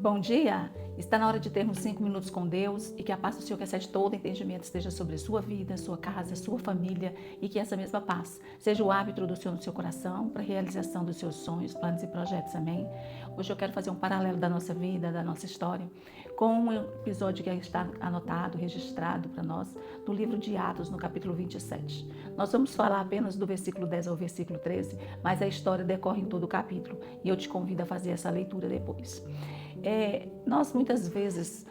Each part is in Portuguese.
Bom dia! Está na hora de termos 5 minutos com Deus e que a paz do Senhor que excede todo entendimento esteja sobre a sua vida, sua casa, sua família e que essa mesma paz seja o árbitro do Senhor no seu coração para a realização dos seus sonhos, planos e projetos. Amém? Hoje eu quero fazer um paralelo da nossa vida, da nossa história, com um episódio que está anotado, registrado para nós no livro de Atos, no capítulo 27. Nós vamos falar apenas do versículo 10 ao versículo 13, mas a história decorre em todo o capítulo e eu te convido a fazer essa leitura depois. Nós muitas vezes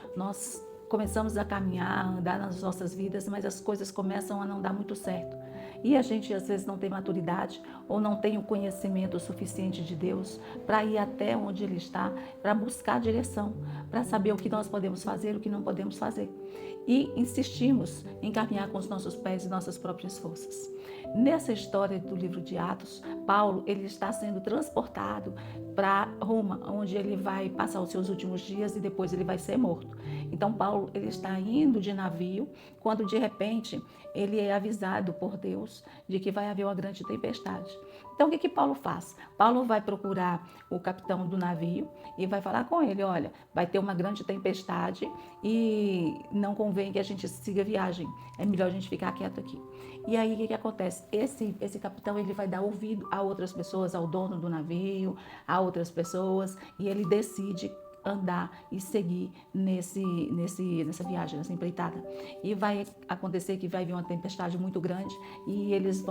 começamos a caminhar, a andar nas nossas vidas, mas as coisas começam a não dar muito certo. E a gente às vezes não tem maturidade ou não tem o conhecimento suficiente de Deus para ir até onde Ele está, para buscar direção, para saber o que nós podemos fazer, o que não podemos fazer. E insistimos em caminhar com os nossos pés e nossas próprias forças. Nessa história do livro de Atos, Paulo ele está sendo transportado para Roma, onde ele vai passar os seus últimos dias e depois ele vai ser morto. Então Paulo ele está indo de navio, quando de repente ele é avisado por Deus de que vai haver uma grande tempestade. Então o que Paulo faz? Paulo vai procurar o capitão do navio e vai falar com ele, olha, vai ter uma grande tempestade e não convém que a gente siga a viagem, é melhor a gente ficar quieto aqui. E aí o que acontece? Esse capitão ele vai dar ouvido a outras pessoas, ao dono do navio, a outras pessoas, e ele decide andar e seguir nessa viagem, nessa empreitada. E vai acontecer que vai vir uma tempestade muito grande e eles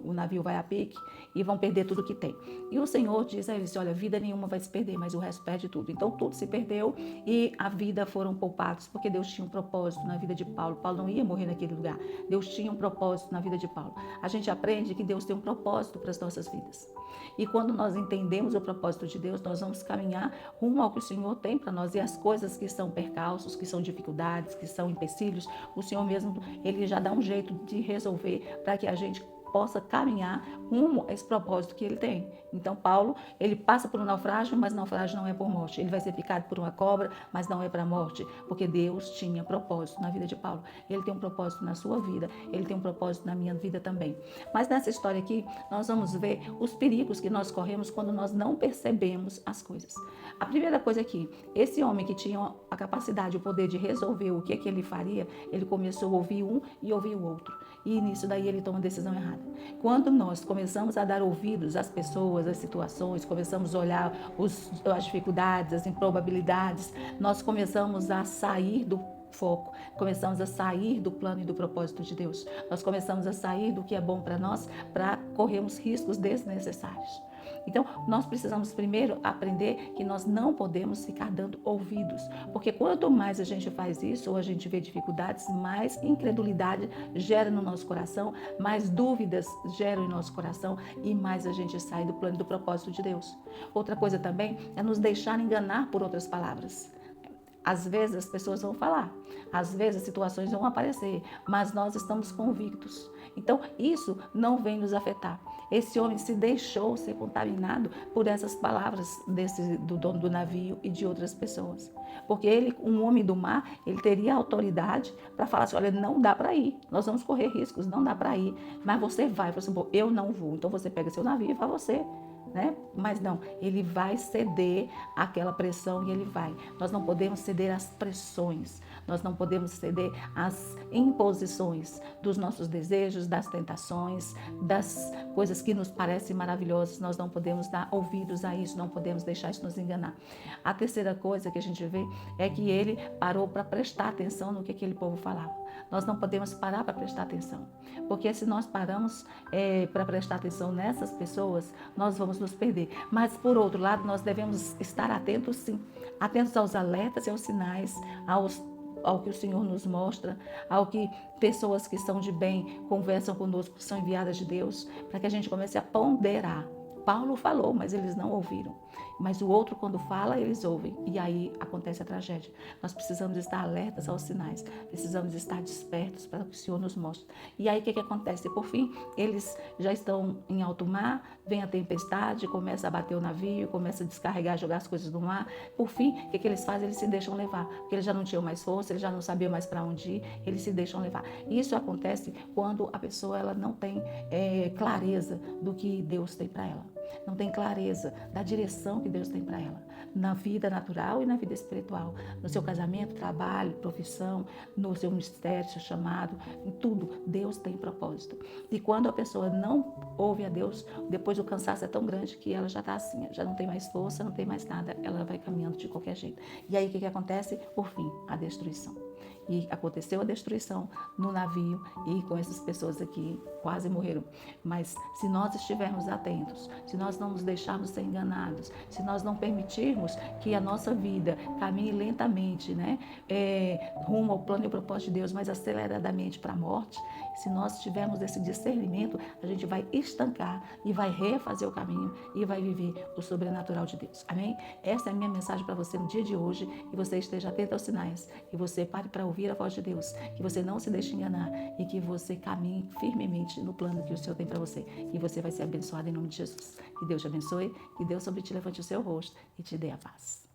o navio vai a pique e vão perder tudo que tem. E o Senhor diz a eles, olha, vida nenhuma vai se perder, mas o resto perde tudo. Então tudo se perdeu e a vida foram poupados, porque Deus tinha um propósito na vida de Paulo. Paulo não ia morrer naquele lugar. Deus tinha um propósito na vida de Paulo. A gente aprende que Deus tem um propósito para as nossas vidas. E quando nós entendemos o propósito de Deus, nós vamos caminhar rumo ao que o Senhor tem para nós. E as coisas que são percalços, que são dificuldades, que são empecilhos, o Senhor mesmo, Ele já dá um jeito de resolver para que a gente possa caminhar rumo a esse propósito que ele tem. Então Paulo, ele passa por um naufrágio, mas o naufrágio não é por morte. Ele vai ser picado por uma cobra, mas não é para a morte, porque Deus tinha propósito na vida de Paulo. Ele tem um propósito na sua vida, ele tem um propósito na minha vida também. Mas nessa história aqui, nós vamos ver os perigos que nós corremos quando nós não percebemos as coisas. A primeira coisa é que esse homem que tinha a capacidade, o poder de resolver o que é que ele faria, ele começou a ouvir um e ouvir o outro. E nisso daí ele toma a decisão errada. Quando nós começamos a dar ouvidos às pessoas, às situações, começamos a olhar as dificuldades, as improbabilidades, nós começamos a sair do foco, começamos a sair do plano e do propósito de Deus. Nós começamos a sair do que é bom para nós, para corrermos riscos desnecessários. Então, nós precisamos primeiro aprender que nós não podemos ficar dando ouvidos, porque quanto mais a gente faz isso, ou a gente vê dificuldades, mais incredulidade gera no nosso coração, mais dúvidas geram em nosso coração e mais a gente sai do plano e do propósito de Deus. Outra coisa também é nos deixar enganar por outras palavras. Às vezes as pessoas vão falar, às vezes as situações vão aparecer, mas nós estamos convictos. Então isso não vem nos afetar. Esse homem se deixou ser contaminado por essas palavras do dono do navio e de outras pessoas. Porque ele, um homem do mar, ele teria autoridade para falar assim, olha, não dá para ir, nós vamos correr riscos, não dá para ir, mas você vai. Assim, eu não vou, então você pega seu navio e vai você. Mas não, ele vai ceder àquela pressão e ele vai. Nós não podemos ceder às pressões, nós não podemos ceder às imposições dos nossos desejos, das tentações, das coisas que nos parecem maravilhosas. Nós não podemos dar ouvidos a isso, não podemos deixar isso nos enganar. A terceira coisa que a gente vê é que ele parou para prestar atenção no que aquele povo falava. Nós não podemos parar para prestar atenção, porque se nós paramos para prestar atenção nessas pessoas, nós vamos nos perder. Mas, por outro lado, nós devemos estar atentos, sim, atentos aos alertas e aos sinais, ao que o Senhor nos mostra, ao que pessoas que são de bem conversam conosco, que são enviadas de Deus, para que a gente comece a ponderar. Paulo falou, mas eles não ouviram. Mas o outro, quando fala, eles ouvem. E aí acontece a tragédia. Nós precisamos estar alertas aos sinais. Precisamos estar despertos para o que o Senhor nos mostra. E aí o que acontece? Por fim, eles já estão em alto mar, vem a tempestade, começa a bater o navio, começa a descarregar, jogar as coisas no mar. Por fim, o que eles fazem? Eles se deixam levar. Porque eles já não tinham mais força, eles já não sabiam mais para onde ir, eles se deixam levar. Isso acontece quando a pessoa ela não tem clareza do que Deus tem para ela. não tem clareza da direção que Deus tem para ela, na vida natural e na vida espiritual, no seu casamento, trabalho, profissão, no seu ministério, seu chamado, em tudo, Deus tem propósito. E quando a pessoa não ouve a Deus, depois o cansaço é tão grande que ela já está assim, já não tem mais força, não tem mais nada, ela vai caminhando de qualquer jeito. E aí o que acontece? Por fim, a destruição. E aconteceu a destruição no navio e com essas pessoas aqui quase morreram. Mas se nós estivermos atentos, se nós não nos deixarmos ser enganados, se nós não permitirmos que a nossa vida caminhe lentamente, né, rumo ao plano e ao propósito de Deus, mas aceleradamente para a morte, se nós tivermos esse discernimento, a gente vai estancar e vai refazer o caminho e vai viver o sobrenatural de Deus. Amém? Essa é a minha mensagem para você no dia de hoje, que você esteja atento aos sinais, que você pare para ouvir a voz de Deus, que você não se deixe enganar e que você caminhe firmemente no plano que o Senhor tem para você. E você vai ser abençoado em nome de Jesus. Que Deus te abençoe, que Deus sobre ti levante o seu rosto e te dê a paz.